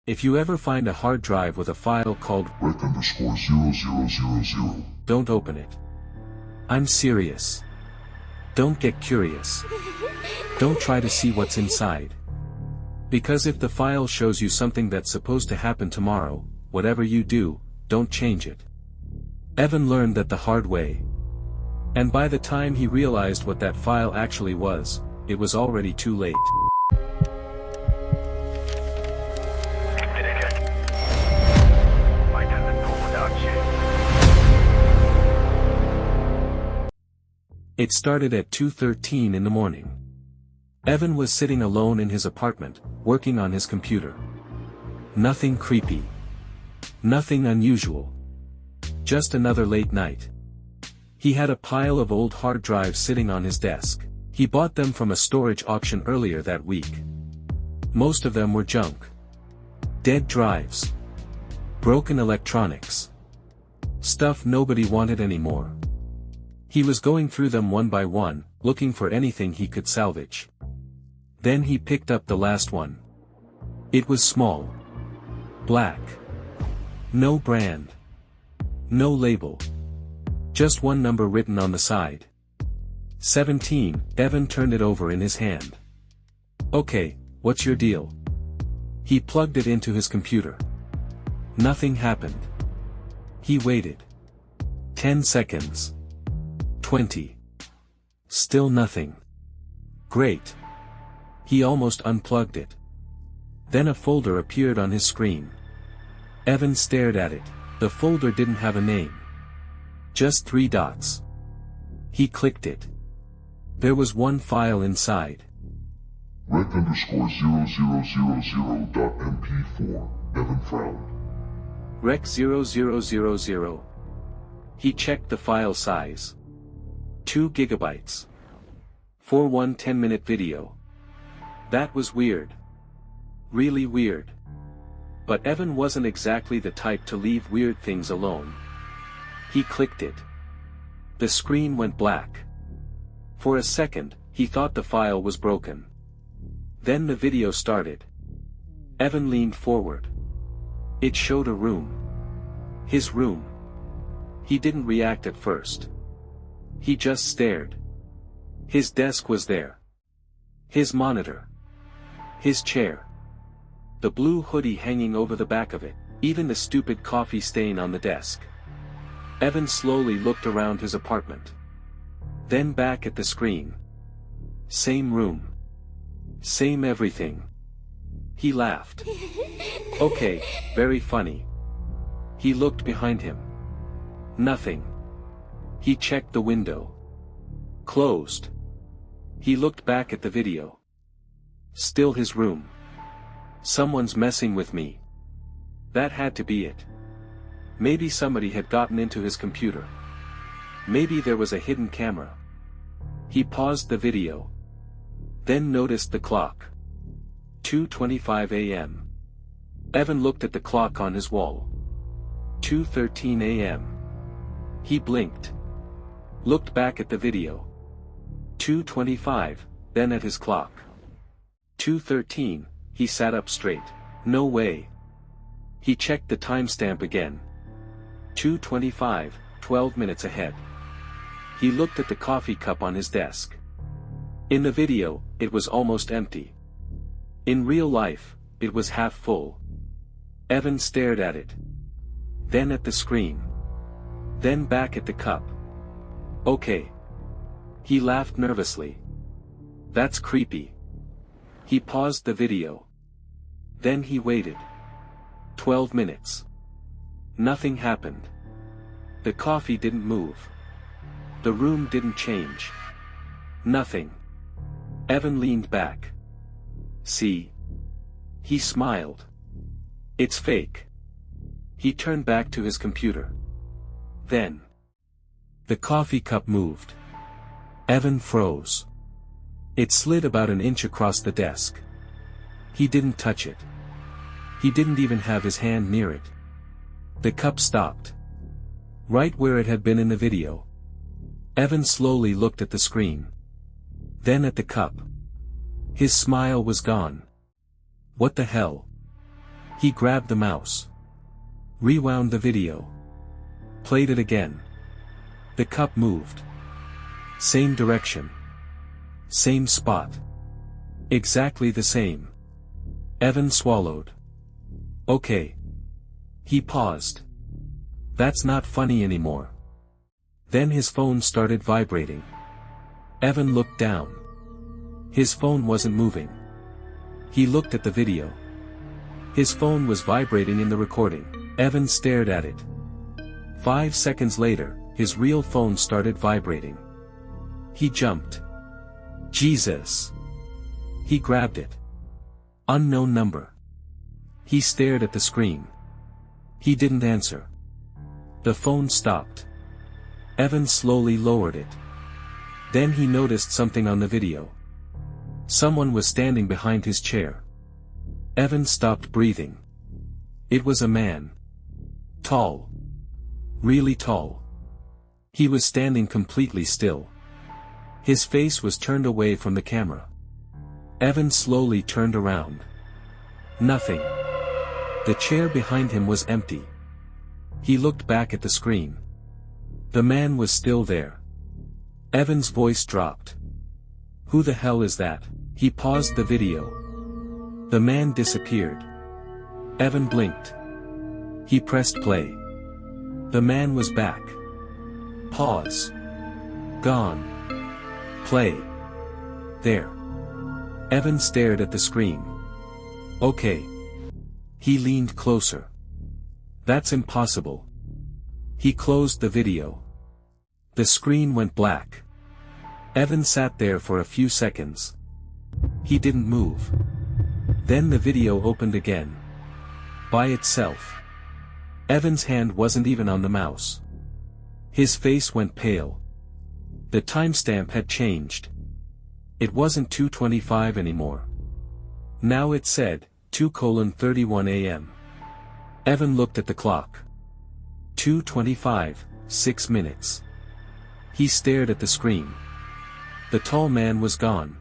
If you ever find a hard drive with a file called rec_0000, don't open it. I'm serious. Don't get curious. Don't try to see what's inside. Because if the file shows you something that's supposed to happen tomorrow, whatever you do, don't change it. Evan learned that the hard way. And by the time he realized what that file actually was, it was already too late. It started at 2:13 in the morning. Evan was sitting alone in his apartment, working on his computer. Nothing creepy. Nothing unusual. Just another late night. He had a pile of old hard drives sitting on his desk. He bought them from a storage auction earlier that week. Most of them were junk. Dead drives. Broken electronics. Stuff nobody wanted anymore. He was going through them one by one, looking for anything he could salvage. Then he picked up the last one. It was small. Black. No brand. No label. Just one number written on the side. 17. Evan turned it over in his hand. Okay, what's your deal? He plugged it into his computer. Nothing happened. He waited. 10 seconds. 20. Still nothing. Great. He almost unplugged it. Then a folder appeared on his screen. Evan stared at it. The folder didn't have a name. Just 3 dots. He clicked it. There was one file inside. rec_0000.mp4, Evan frowned. rec_0000. He checked the file size. 2 gigabytes. For one 10-minute video. That was weird. Really weird. But Evan wasn't exactly the type to leave weird things alone. He clicked it. The screen went black. For a second, he thought the file was broken. Then the video started. Evan leaned forward. It showed a room. His room. He didn't react at first. He just stared. His desk was there. His monitor. His chair. The blue hoodie hanging over the back of it, even the stupid coffee stain on the desk. Evan slowly looked around his apartment. Then back at the screen. Same room. Same everything. He laughed. Okay, very funny. He looked behind him. Nothing. He checked the window. Closed. He looked back at the video. Still his room. Someone's messing with me. That had to be it. Maybe somebody had gotten into his computer. Maybe there was a hidden camera. He paused the video. Then noticed the clock. 2:25 a.m. Evan looked at the clock on his wall. 2:13 a.m. He blinked. Looked back at the video. 2:25, then at his clock. 2:13, he sat up straight. No way. He checked the timestamp again. 2:25, 12 minutes ahead. He looked at the coffee cup on his desk. In the video, it was almost empty. In real life, it was half full. Evan stared at it. Then at the screen. Then back at the cup. Okay. He laughed nervously. That's creepy. He paused the video. Then he waited. 12 minutes. Nothing happened. The coffee didn't move. The room didn't change. Nothing. Evan leaned back. See? He smiled. It's fake. He turned back to his computer. Then. The coffee cup moved. Evan froze. It slid about an inch across the desk. He didn't touch it. He didn't even have his hand near it. The cup stopped. Right where it had been in the video. Evan slowly looked at the screen. Then at the cup. His smile was gone. What the hell? He grabbed the mouse. Rewound the video. Played it again. The cup moved. Same direction. Same spot. Exactly the same. Evan swallowed. Okay. He paused. That's not funny anymore. Then his phone started vibrating. Evan looked down. His phone wasn't moving. He looked at the video. His phone was vibrating in the recording. Evan stared at it. 5 seconds later, his real phone started vibrating. He jumped. Jesus! He grabbed it. Unknown number. He stared at the screen. He didn't answer. The phone stopped. Evan slowly lowered it. Then he noticed something on the video. Someone was standing behind his chair. Evan stopped breathing. It was a man. Tall. Really tall. He was standing completely still. His face was turned away from the camera. Evan slowly turned around. Nothing. The chair behind him was empty. He looked back at the screen. The man was still there. Evan's voice dropped. Who the hell is that? He paused the video. The man disappeared. Evan blinked. He pressed play. The man was back. Pause. Gone. Play. There. Evan stared at the screen. Okay. He leaned closer. That's impossible. He closed the video. The screen went black. Evan sat there for a few seconds. He didn't move. Then the video opened again. By itself. Evan's hand wasn't even on the mouse. His face went pale. The timestamp had changed. It wasn't 2:25 anymore. Now it said, 2:31 a.m. Evan looked at the clock. 2:25, 6 minutes. He stared at the screen. The tall man was gone.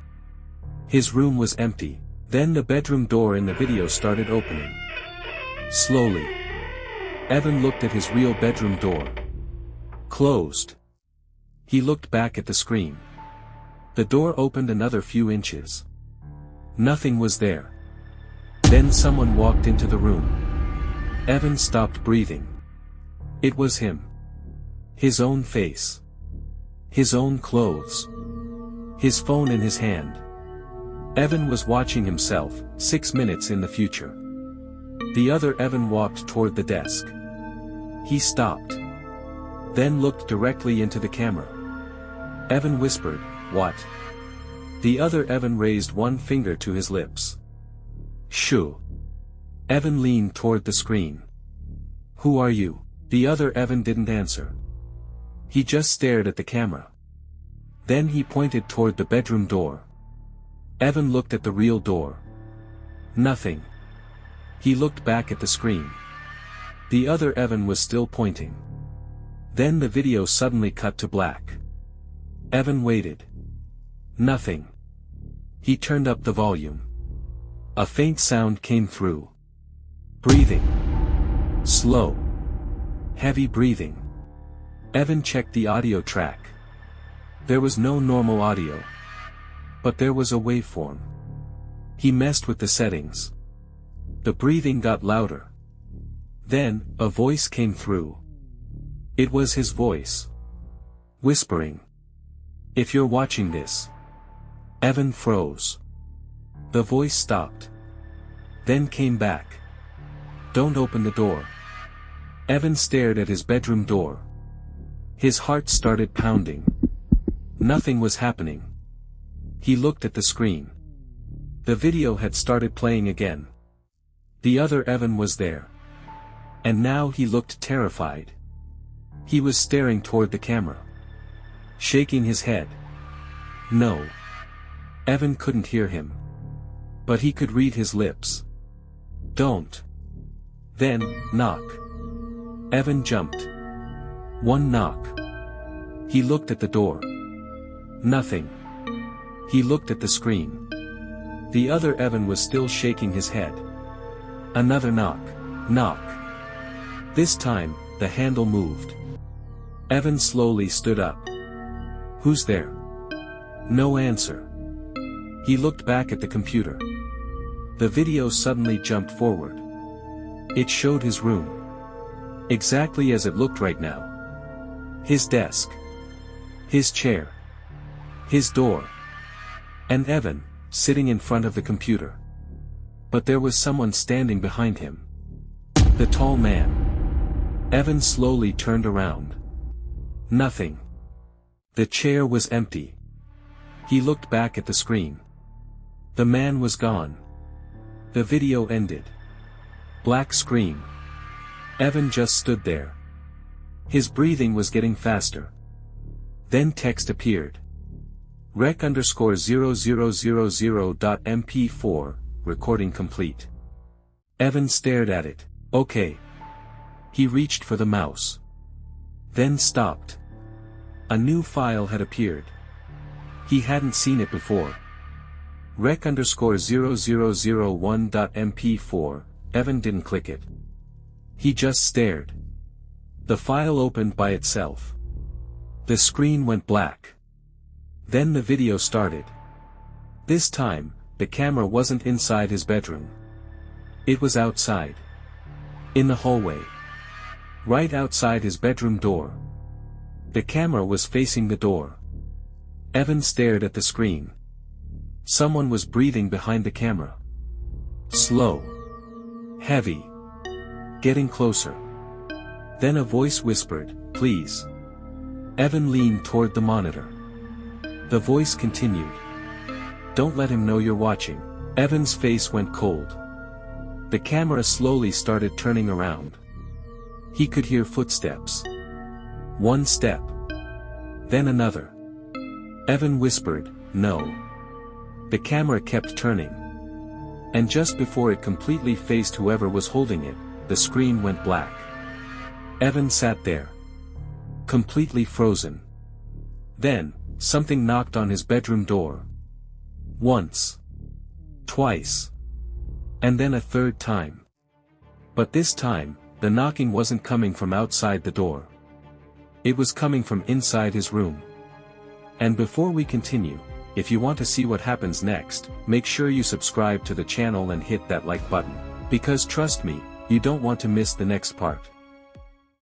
His room was empty. Then the bedroom door in the video started opening. Slowly. Evan looked at his real bedroom door. Closed. He looked back at the screen. The door opened another few inches. Nothing was there. Then someone walked into the room. Evan stopped breathing. It was him. His own face. His own clothes. His phone in his hand. Evan was watching himself, 6 minutes in the future. The other Evan walked toward the desk. He stopped. Then looked directly into the camera. Evan whispered, "What?" The other Evan raised one finger to his lips. "Shoo." Evan leaned toward the screen. "Who are you?" The other Evan didn't answer. He just stared at the camera. Then he pointed toward the bedroom door. Evan looked at the real door. Nothing. He looked back at the screen. The other Evan was still pointing. Then the video suddenly cut to black. Evan waited. Nothing. He turned up the volume. A faint sound came through. Breathing. Slow. Heavy breathing. Evan checked the audio track. There was no normal audio. But there was a waveform. He messed with the settings. The breathing got louder. Then, a voice came through. It was his voice. Whispering. "If you're watching this." Evan froze. The voice stopped. Then came back. "Don't open the door." Evan stared at his bedroom door. His heart started pounding. Nothing was happening. He looked at the screen. The video had started playing again. The other Evan was there. And now he looked terrified. He was staring toward the camera. Shaking his head. No. Evan couldn't hear him. But he could read his lips. "Don't." Then, knock. Evan jumped. One knock. He looked at the door. Nothing. He looked at the screen. The other Evan was still shaking his head. Another knock. Knock. This time, the handle moved. Evan slowly stood up. Who's there? No answer. He looked back at the computer. The video suddenly jumped forward. It showed his room. Exactly as it looked right now. His desk. His chair. His door. And Evan, sitting in front of the computer. But there was someone standing behind him. The tall man. Evan slowly turned around. Nothing. The chair was empty. He looked back at the screen. The man was gone. The video ended. Black screen. Evan just stood there. His breathing was getting faster. Then text appeared. rec_0000.mp4, recording complete. Evan stared at it. Okay. He reached for the mouse. Then stopped. A new file had appeared. He hadn't seen it before. rec_0001.mp4, Evan didn't click it. He just stared. The file opened by itself. The screen went black. Then the video started. This time, the camera wasn't inside his bedroom. It was outside. In the hallway. Right outside his bedroom door. The camera was facing the door. Evan stared at the screen. Someone was breathing behind the camera. Slow. Heavy. Getting closer. Then a voice whispered, "Please." Evan leaned toward the monitor. The voice continued. "Don't let him know you're watching." Evan's face went cold. The camera slowly started turning around. He could hear footsteps. One step. Then another. Evan whispered, "No." The camera kept turning. And just before it completely faced whoever was holding it, the screen went black. Evan sat there. Completely frozen. Then, something knocked on his bedroom door. Once. Twice. And then a third time. But this time, the knocking wasn't coming from outside the door. It was coming from inside his room. And before we continue, if you want to see what happens next, make sure you subscribe to the channel and hit that like button. Because trust me, you don't want to miss the next part.